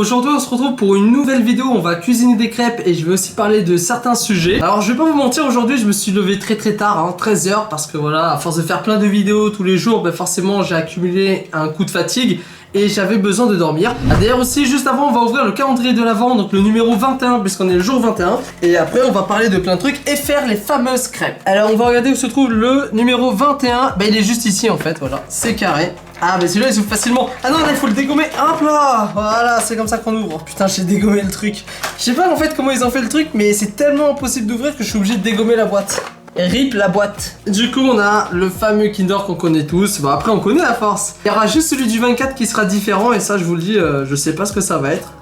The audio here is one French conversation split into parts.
Aujourd'hui on se retrouve pour une nouvelle vidéo, on va cuisiner des crêpes et je vais aussi parler de certains sujets. Alors je vais pas vous mentir, aujourd'hui je me suis levé très tard, 13h, parce que voilà, à force de faire plein de vidéos tous les jours, forcément j'ai accumulé un coup de fatigue et j'avais besoin de dormir. D'ailleurs aussi, juste avant, on va ouvrir le calendrier de l'Avent, donc le numéro 21, puisqu'on est le jour 21. Et après, on va parler de plein de trucs et faire les fameuses crêpes. Alors, on va regarder où se trouve le numéro 21. Il est juste ici, en fait, voilà. C'est carré. Ah, mais celui-là, il s'ouvre facilement. Ah non, là, il faut le dégommer. Hop là. Voilà, c'est comme ça qu'on ouvre. Oh, putain, j'ai dégommé le truc. Je sais pas, en fait, comment ils ont fait le truc, mais c'est tellement impossible d'ouvrir que je suis obligé de dégommer la boîte. RIP la boîte. Du coup on a le fameux Kinder qu'on connaît tous. Bon après on connaît la force. Il y aura juste celui du 24 qui sera différent. Et ça je vous le dis, je sais pas ce que ça va être.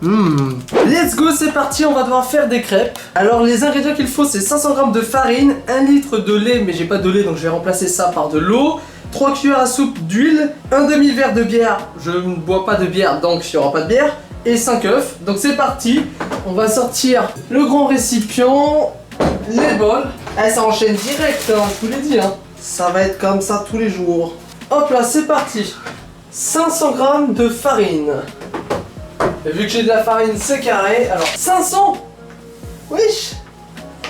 Let's go, c'est parti, on va devoir faire des crêpes. Alors les ingrédients qu'il faut, c'est 500 g de farine, 1 litre de lait, mais j'ai pas de lait donc je vais remplacer ça par de l'eau, 3 cuillères à soupe d'huile, un demi-verre de bière, je ne bois pas de bière donc il n'y aura pas de bière, et 5 œufs. Donc c'est parti, on va sortir le grand récipient, les bols. Ça enchaîne direct, hein, je vous l'ai dit, hein. Ça va être comme ça tous les jours. Hop là, c'est parti. 500 g de farine. Et vu que j'ai de la farine, c'est carré. Alors 500. Wesh.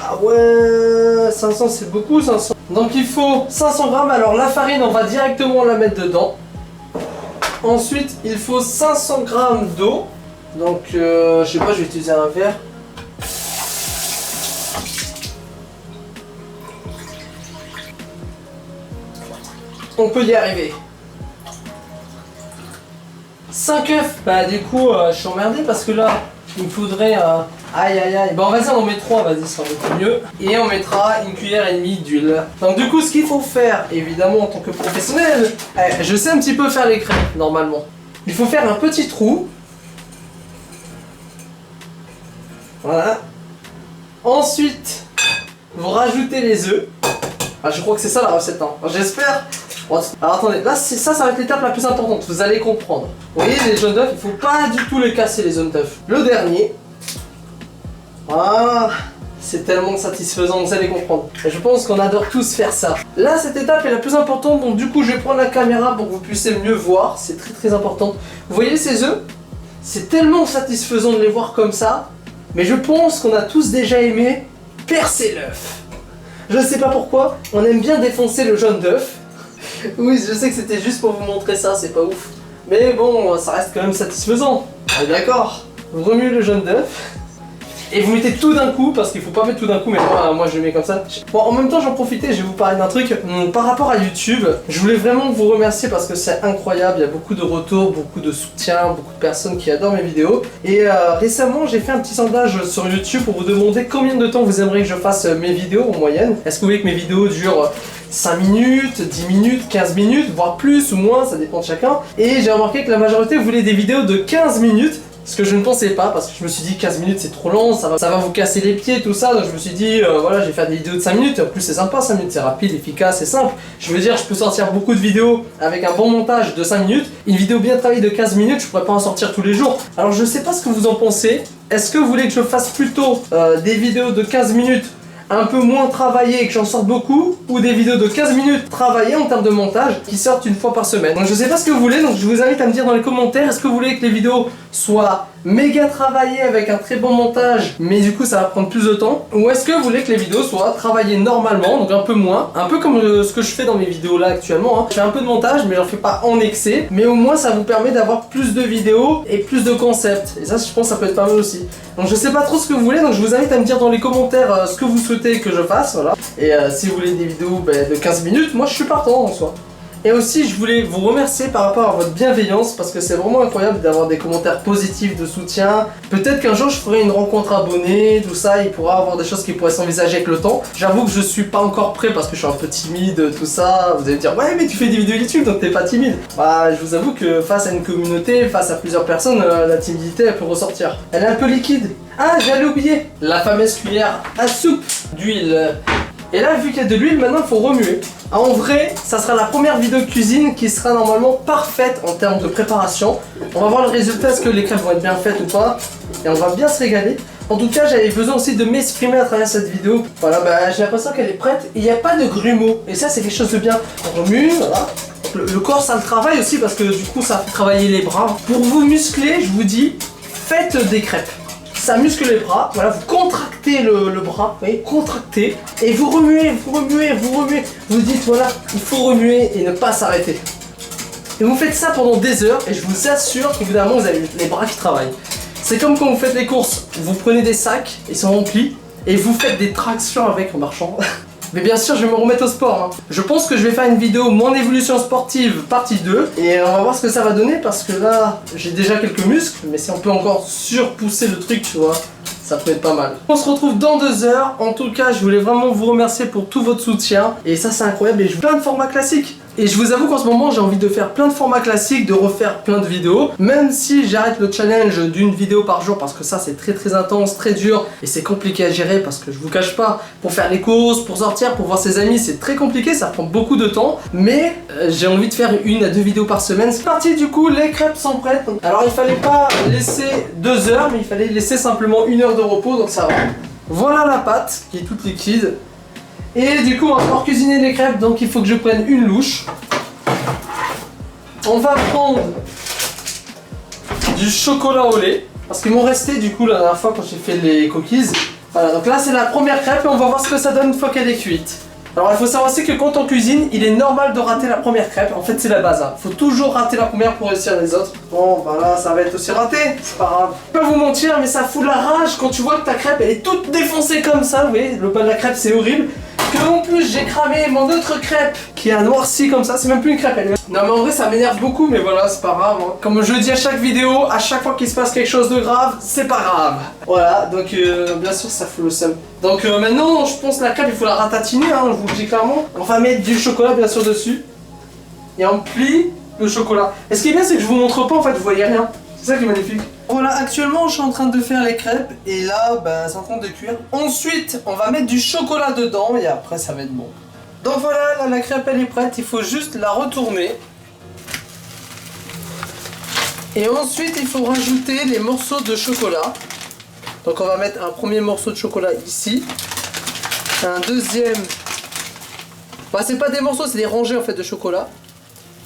Ah ouais, 500 c'est beaucoup, 500. Donc il faut 500 g. Alors la farine, on va directement la mettre dedans. Ensuite, il faut 500 g d'eau. Donc, je sais pas, je vais utiliser un verre. On peut y arriver. 5 œufs. Du coup, je suis emmerdé parce que là, il me faudrait... Aïe aïe aïe. Bon, vas-y, on en met 3, vas-y, ça va être mieux. Et on mettra 1,5 cuillère d'huile. Donc, du coup, ce qu'il faut faire, évidemment, en tant que professionnel, je sais un petit peu faire les crêpes, normalement. Il faut faire un petit trou. Voilà. Ensuite, vous rajoutez les œufs. Je crois que c'est ça la recette, hein. J'espère. Bon, alors attendez, là ça va être l'étape la plus importante, vous allez comprendre. Vous voyez les jaunes d'œufs, il faut pas du tout les casser les jaunes d'œufs. Le dernier. Voilà. C'est tellement satisfaisant, vous allez comprendre. Et je pense qu'on adore tous faire ça. Là, cette étape est la plus importante, donc du coup je vais prendre la caméra pour que vous puissiez mieux voir. C'est très important. Vous voyez ces œufs? C'est tellement satisfaisant de les voir comme ça. Mais je pense qu'on a tous déjà aimé percer l'œuf. Je sais pas pourquoi, on aime bien défoncer le jaune d'œuf. Oui, je sais que c'était juste pour vous montrer ça, c'est pas ouf. Mais bon, ça reste quand même satisfaisant. D'accord. Vous remuez le jaune d'œuf. Et vous mettez tout d'un coup, parce qu'il faut pas mettre tout d'un coup, mais moi je mets comme ça. Bon, en même temps j'en profitais, je vais vous parler d'un truc. Par rapport à YouTube, je voulais vraiment vous remercier parce que c'est incroyable. Il y a beaucoup de retours, beaucoup de soutien, beaucoup de personnes qui adorent mes vidéos. Et récemment j'ai fait un petit sondage sur YouTube pour vous demander combien de temps vous aimeriez que je fasse mes vidéos en moyenne. Est-ce que vous voulez que mes vidéos durent 5 minutes, 10 minutes, 15 minutes, voire plus ou moins, ça dépend de chacun. Et j'ai remarqué que la majorité voulait des vidéos de 15 minutes. Ce que je ne pensais pas, parce que je me suis dit 15 minutes c'est trop long, ça va vous casser les pieds, tout ça. Donc je me suis dit, voilà, je vais faire des vidéos de 5 minutes. En plus c'est sympa, 5 minutes, c'est rapide, efficace, c'est simple. Je veux dire, je peux sortir beaucoup de vidéos avec un bon montage de 5 minutes. Une vidéo bien travaillée de 15 minutes, je pourrais pas en sortir tous les jours. Alors je sais pas ce que vous en pensez. Est-ce que vous voulez que je fasse plutôt des vidéos de 15 minutes un peu moins travaillées et que j'en sorte beaucoup, ou des vidéos de 15 minutes travaillées en termes de montage qui sortent une fois par semaine? Donc je sais pas ce que vous voulez, donc je vous invite à me dire dans les commentaires, est-ce que vous voulez que les vidéos soient méga travaillées avec un très bon montage mais du coup ça va prendre plus de temps, ou est-ce que vous voulez que les vidéos soient travaillées normalement, donc un peu moins, un peu comme ce que je fais dans mes vidéos là actuellement, hein. Je fais un peu de montage mais j'en fais pas en excès, mais au moins ça vous permet d'avoir plus de vidéos et plus de concepts, et ça je pense que ça peut être pas mal aussi. Donc je sais pas trop ce que vous voulez, donc je vous invite à me dire dans les commentaires ce que vous souhaitez que je fasse, voilà. Et si vous voulez des vidéos de 15 minutes, moi je suis partant en soi. Et aussi je voulais vous remercier par rapport à votre bienveillance, parce que c'est vraiment incroyable d'avoir des commentaires positifs de soutien. Peut-être qu'un jour je ferai une rencontre abonnée, tout ça, il pourra avoir des choses qui pourraient s'envisager avec le temps. J'avoue que je suis pas encore prêt parce que je suis un peu timide, tout ça. Vous allez me dire, ouais mais tu fais des vidéos YouTube donc t'es pas timide. Bah je vous avoue que face à une communauté, face à plusieurs personnes, la timidité elle peut ressortir. Elle est un peu liquide. Ah, j'allais oublier la fameuse cuillère à soupe d'huile. Et là, vu qu'il y a de l'huile, maintenant il faut remuer. En vrai, ça sera la première vidéo cuisine qui sera normalement parfaite en termes de préparation. On va voir le résultat, est-ce que les crêpes vont être bien faites ou pas. Et on va bien se régaler. En tout cas, j'avais besoin aussi de m'exprimer à travers cette vidéo. Voilà, j'ai l'impression qu'elle est prête. Il n'y a pas de grumeaux. Et ça, c'est quelque chose de bien. On remue, voilà. Le corps, ça le travaille aussi parce que du coup, ça fait travailler les bras. Pour vous muscler, je vous dis, faites des crêpes. Ça muscle les bras, voilà, vous contractez le bras, vous voyez, contractez, et vous remuez, vous remuez, vous remuez. Vous dites, voilà, il faut remuer et ne pas s'arrêter. Et vous faites ça pendant des heures, et je vous assure qu'évidemment, vous avez les bras qui travaillent. C'est comme quand vous faites les courses, vous prenez des sacs, ils sont remplis, et vous faites des tractions avec en marchant. Mais bien sûr, je vais me remettre au sport. Hein. Je pense que je vais faire une vidéo mon évolution sportive partie 2. Et on va voir ce que ça va donner parce que là, j'ai déjà quelques muscles. Mais si on peut encore surpousser le truc, tu vois, ça peut être pas mal. On se retrouve dans 2 heures. En tout cas, je voulais vraiment vous remercier pour tout votre soutien. Et ça, c'est incroyable. Et je plein de formats classiques. Et je vous avoue qu'en ce moment, j'ai envie de faire plein de formats classiques, de refaire plein de vidéos. Même si j'arrête le challenge d'une vidéo par jour parce que ça, c'est très intense, très dur. Et c'est compliqué à gérer parce que je vous cache pas, pour faire les courses, pour sortir, pour voir ses amis, c'est très compliqué, ça prend beaucoup de temps. Mais j'ai envie de faire 1 à 2 vidéos par semaine. C'est parti du coup, les crêpes sont prêtes. Alors il fallait pas laisser 2 heures, mais il fallait laisser simplement 1 heure de repos, donc ça va. Voilà la pâte qui est toute liquide. Et du coup, on va pouvoir cuisiner les crêpes, donc il faut que je prenne une louche. On va prendre du chocolat au lait, parce qu'ils m'ont resté du coup la dernière fois quand j'ai fait les cookies. Voilà, donc là c'est la première crêpe et on va voir ce que ça donne une fois qu'elle est cuite. Alors il faut savoir aussi que quand on cuisine, il est normal de rater la première crêpe. En fait c'est la base, hein. Faut toujours rater la première pour réussir les autres. Bon bah là ça va être aussi raté, c'est pas grave. Je peux pas vous mentir mais ça fout la rage quand tu vois que ta crêpe elle est toute défoncée comme ça. Vous voyez, le bas de la crêpe c'est horrible. Que en plus j'ai cramé mon autre crêpe qui a noirci comme ça, c'est même plus une crêpe elle. Non mais en vrai ça m'énerve beaucoup mais voilà c'est pas grave hein. Comme je dis à chaque vidéo, à chaque fois qu'il se passe quelque chose de grave, c'est pas grave. Voilà donc bien sûr ça fout le seum. Donc maintenant je pense la crêpe il faut la ratatiner hein, je vous le dis clairement. On va mettre du chocolat bien sûr dessus. Et on plie le chocolat. Et ce qui est bien c'est que je vous montre pas en fait, vous voyez rien. C'est ça qui est magnifique. Voilà, actuellement je suis en train de faire les crêpes et là bah, c'est en train de cuire. Ensuite on va mettre du chocolat dedans et après ça va être bon. Donc voilà, là, la crêpe elle est prête, il faut juste la retourner. Et ensuite il faut rajouter les morceaux de chocolat. Donc on va mettre un premier morceau de chocolat ici. Un deuxième... Bah c'est pas des morceaux, c'est des rangées en fait de chocolat.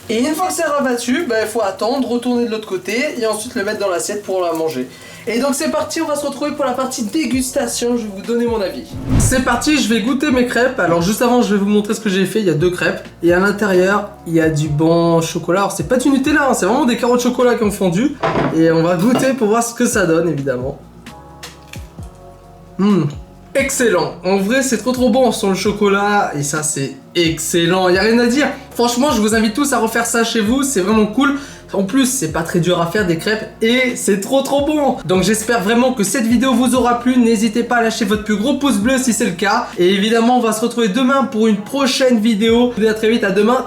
Et une fois que c'est rabattu, bah, il faut attendre, retourner de l'autre côté et ensuite le mettre dans l'assiette pour la manger. Et donc c'est parti, on va se retrouver pour la partie dégustation, je vais vous donner mon avis. C'est parti, je vais goûter mes crêpes. Alors juste avant, je vais vous montrer ce que j'ai fait, il y a 2 crêpes. Et à l'intérieur, il y a du bon chocolat. Alors c'est pas du Nutella, hein, c'est vraiment des carottes de chocolat qui ont fondu. Et on va goûter pour voir ce que ça donne évidemment. Excellent, en vrai c'est trop bon sur le chocolat et ça c'est excellent, il n'y a rien à dire. Franchement je vous invite tous à refaire ça chez vous, c'est vraiment cool. En plus c'est pas très dur à faire des crêpes et c'est trop bon. Donc j'espère vraiment que cette vidéo vous aura plu, n'hésitez pas à lâcher votre plus gros pouce bleu si c'est le cas. Et évidemment on va se retrouver demain pour une prochaine vidéo. Je vous dis à très vite, à demain.